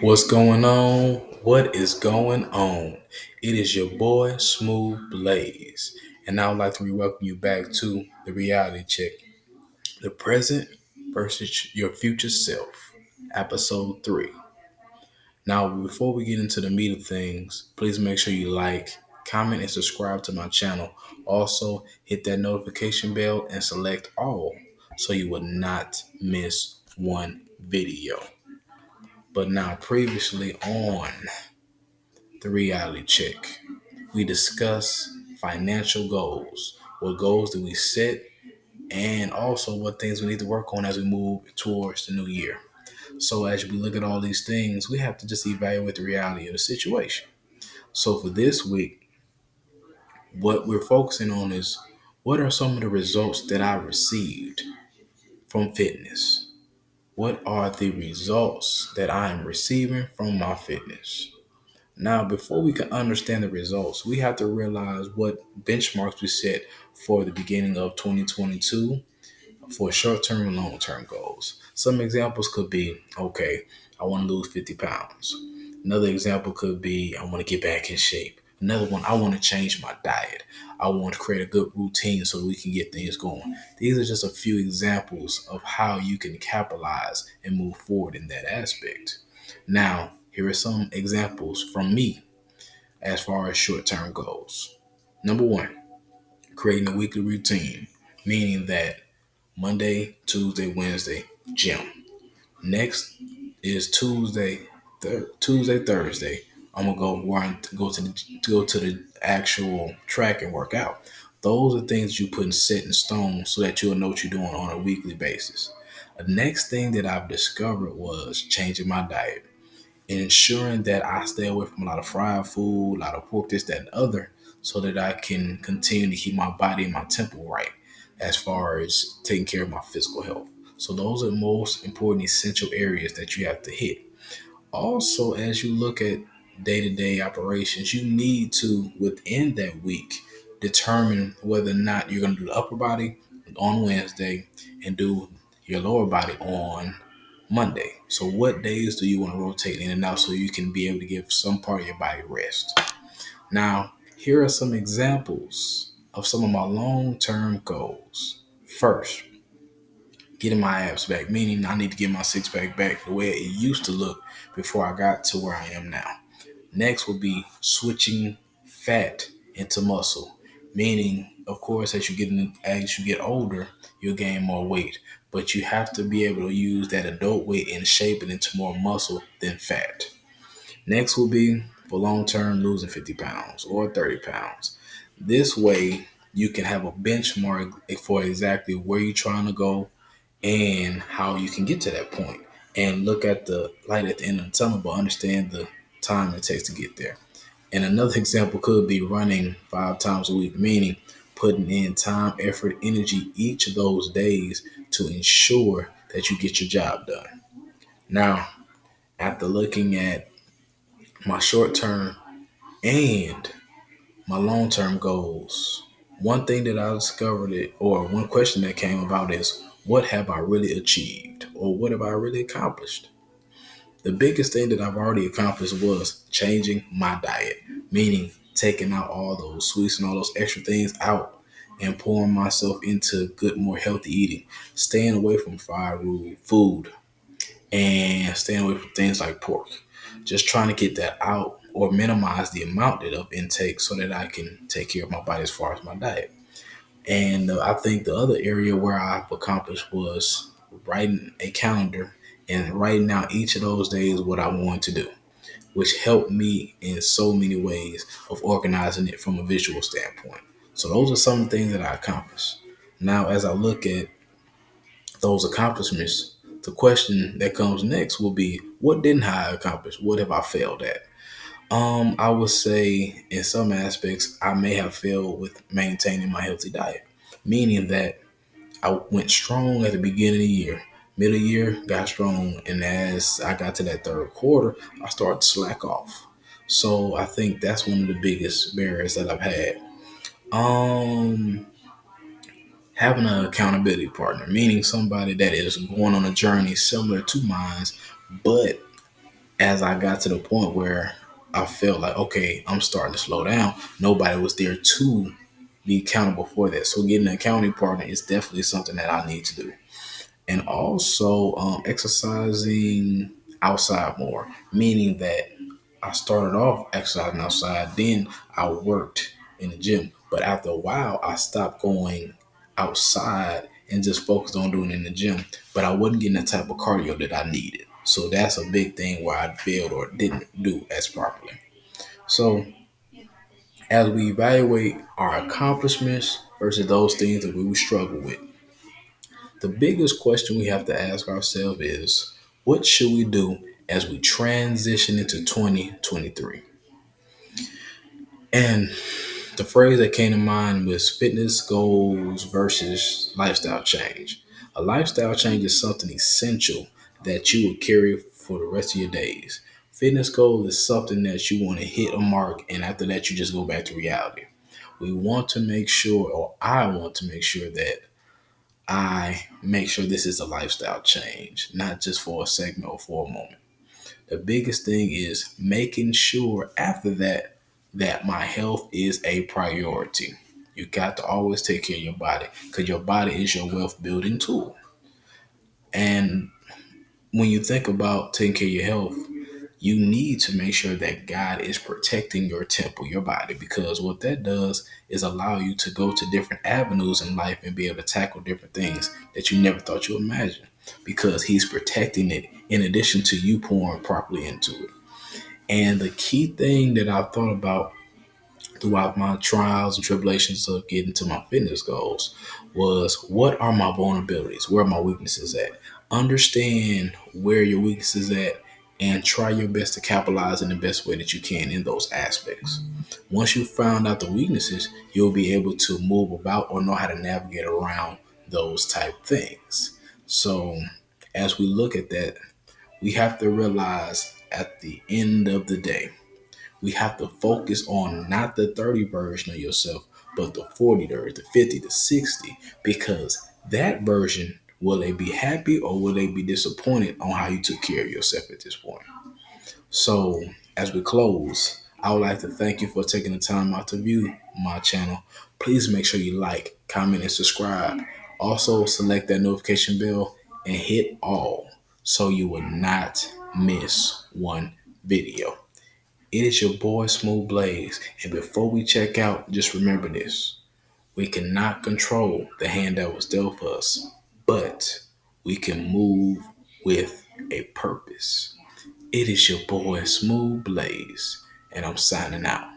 What's going on? What is going on? It is your boy Smooth Blaze, and I would like to welcome you back to the reality check, the present versus your future self, episode 3. Now, before we get into the meat of things, please make sure you like, comment, and subscribe to my channel. Also, hit that notification bell and select all so you will not miss one video. But now, previously on the reality check, we discuss financial goals, what goals do we set, and also what things we need to work on as we move towards the new year. So as we look at all these things, we have to just evaluate the reality of the situation. So for this week, what we're focusing on is what are some of the results that I received from fitness? What are the results that I am receiving from my fitness? Now, before we can understand the results, we have to realize what benchmarks we set for the beginning of 2022 for short-term and long-term goals. Some examples could be, okay, I want to lose 50 pounds. Another example could be, I want to get back in shape. Another one, I want to change my diet. I want to create a good routine so we can get things going. These are just a few examples of how you can capitalize and move forward in that aspect. Now, here are some examples from me as far as short-term goals. Number one, creating a weekly routine, meaning that Monday, Tuesday, Wednesday, gym. Next is Tuesday, Thursday. I'm gonna go to the actual track and work out. Those are things you put in set in stone so that you'll know what you're doing on a weekly basis. The next thing that I've discovered was changing my diet, ensuring that I stay away from a lot of fried food, a lot of pork, this, that, and other, so that I can continue to keep my body and my temple right as far as taking care of my physical health. So those are the most important essential areas that you have to hit. Also, as you look at day-to-day operations, you need to, within that week, determine whether or not you're going to do the upper body on Wednesday and do your lower body on Monday. So what days do you want to rotate in and out so you can be able to give some part of your body rest? Now, here are some examples of some of my long-term goals. First, getting my abs back, meaning I need to get my six pack back the way it used to look before I got to where I am now. Next will be switching fat into muscle, meaning, of course, as you get older, you'll gain more weight, but you have to be able to use that adult weight and shape it into more muscle than fat. Next will be for long term losing 50 pounds or 30 pounds. This way, you can have a benchmark for exactly where you're trying to go and how you can get to that point and look at the light at the end of the tunnel, but understand the time it takes to get there. And another example could be running 5 times a week, meaning putting in time, effort, energy each of those days to ensure that you get your job done. Now, after looking at my short term and my long term goals, one thing that I discovered or one question that came about is, what have I really achieved or what have I really accomplished? The biggest thing that I've already accomplished was changing my diet, meaning taking out all those sweets and all those extra things out and pouring myself into good, more healthy eating, staying away from fried food and staying away from things like pork. Just trying to get that out or minimize the amount of intake so that I can take care of my body as far as my diet. And I think the other area where I've accomplished was writing a calendar and writing out each of those days what I wanted to do, which helped me in so many ways of organizing it from a visual standpoint. So those are some things that I accomplished. Now, as I look at those accomplishments, the question that comes next will be, what didn't I accomplish? What have I failed at? I would say in some aspects, I may have failed with maintaining my healthy diet, meaning that I went strong at the beginning of the year. Middle of the year, got strong. And as I got to that third quarter, I started to slack off. So I think that's one of the biggest barriers that I've had. Um, Having an accountability partner, meaning somebody that is going on a journey similar to mine, but As I got to the point where I felt like, okay, I'm starting to slow down, nobody was there to be accountable for that. So getting an accounting partner is definitely something that I need to do. And also exercising outside more, meaning that I started off exercising outside, then I worked in the gym. But after a while, I stopped going outside and just focused on doing it in the gym. But I wasn't getting the type of cardio that I needed. So that's a big thing where I failed or didn't do as properly. So as we evaluate our accomplishments versus those things that we struggle with, the biggest question we have to ask ourselves is, what should we do as we transition into 2023? And the phrase that came to mind was fitness goals versus lifestyle change. A lifestyle change is something essential that you will carry for the rest of your days. Fitness goal is something that you want to hit a mark, and after that, you just go back to reality. We want to make sure, or I want to make sure that I make sure this is a lifestyle change, not just for a segment or for a moment. The biggest thing is making sure after that that my health is a priority. You got to always take care of your body because your body is your wealth building tool. And when you think about taking care of your health, you need to make sure that God is protecting your temple, your body, because what that does is allow you to go to different avenues in life and be able to tackle different things that you never thought you imagined because He's protecting it in addition to you pouring properly into it. And the key thing that I've thought about throughout my trials and tribulations of getting to my fitness goals was, what are my vulnerabilities? Where are my weaknesses at? Understand where your weaknesses at and try your best to capitalize in the best way that you can in those aspects. Once you found out the weaknesses, you'll be able to move about or know how to navigate around those type things. So as we look at that, we have to realize at the end of the day, we have to focus on not the 30 version of yourself, but the 40, the 50, the 60, because that version, will they be happy or will they be disappointed on how you took care of yourself at this point? So, as we close, I would like to thank you for taking the time out to view my channel. Please make sure you like, comment, and subscribe. Also, select that notification bell and hit all so you will not miss one video. It is your boy Smooth Blaze. And before we check out, just remember this. We cannot control the hand that was dealt for us, but we can move with a purpose. It is your boy Smooth Blaze, and I'm signing out.